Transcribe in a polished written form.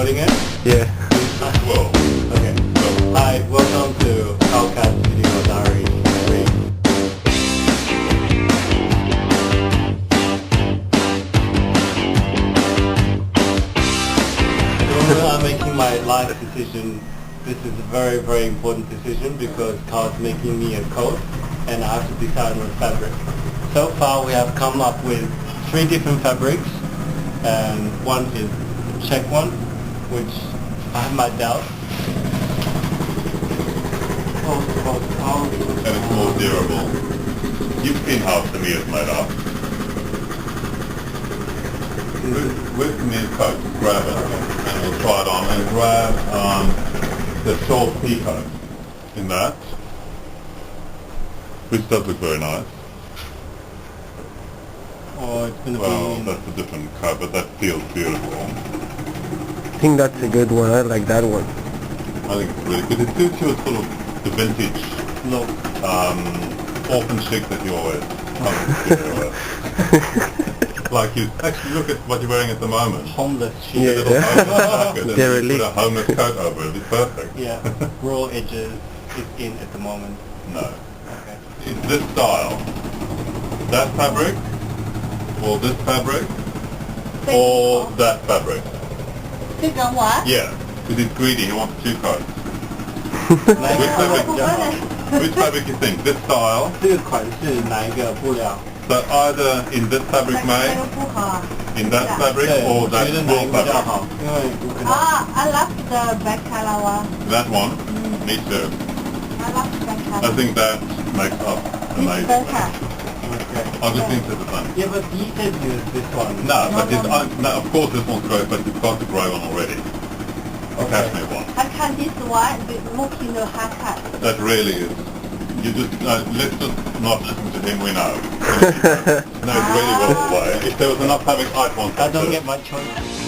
recording it? Yeah. Whoa. Okay. Hi, welcome to Calcast Video Diary 3. When I'm making my life decision, this is a very, very important decision because Carl's making me a coat and I have to decide on fabric. So far we have come up with 3 different fabrics, and one is check one, which I have my doubts. And it's more durable. You've seen how Samir is made up. With Samir's coat, grab it and we'll try it on, and grab the short pea coat in that, which does look very nice. Or it's going to Well, be... that's a different coat, but that feels beautiful. I think that's a good one. I like that one. I think it's really good. It suits your sort of the vintage, look. orphan chic that you always like you actually look at what you're wearing at the moment. Homeless A shit. little homeless jacket and They're you put a elite. homeless coat over it. It'd be perfect. Yeah, raw edges is in at the moment. No. Okay. It's this style. That fabric, or this fabric, or that fabric. 这种我 Yeah, because he's greedy. He wants 2 coats. 哪一个fabric 比较好？ Which fabric you think? This style? 这个款式哪一个布料？ So either in this fabric 那 made, 个不好 in that fabric, 对， or 我 that 觉得哪 wool 一个比较 fabric. 好？因为我可能 I love the black color one. That one? Me too. I love black I color. think that makes up It's amazing. better. okay. I'll just think to the same. Yeah, but he said use this one. No, but No, it's, no, no, of course this one's grey, but you've got the grey one already. Okay. Cashmere one. I can this one looking the haircut. That really is. You just, let's just not listen to him, we know. Knows really well the way. If there was enough fabric, I'd want I that don't too. get my choice.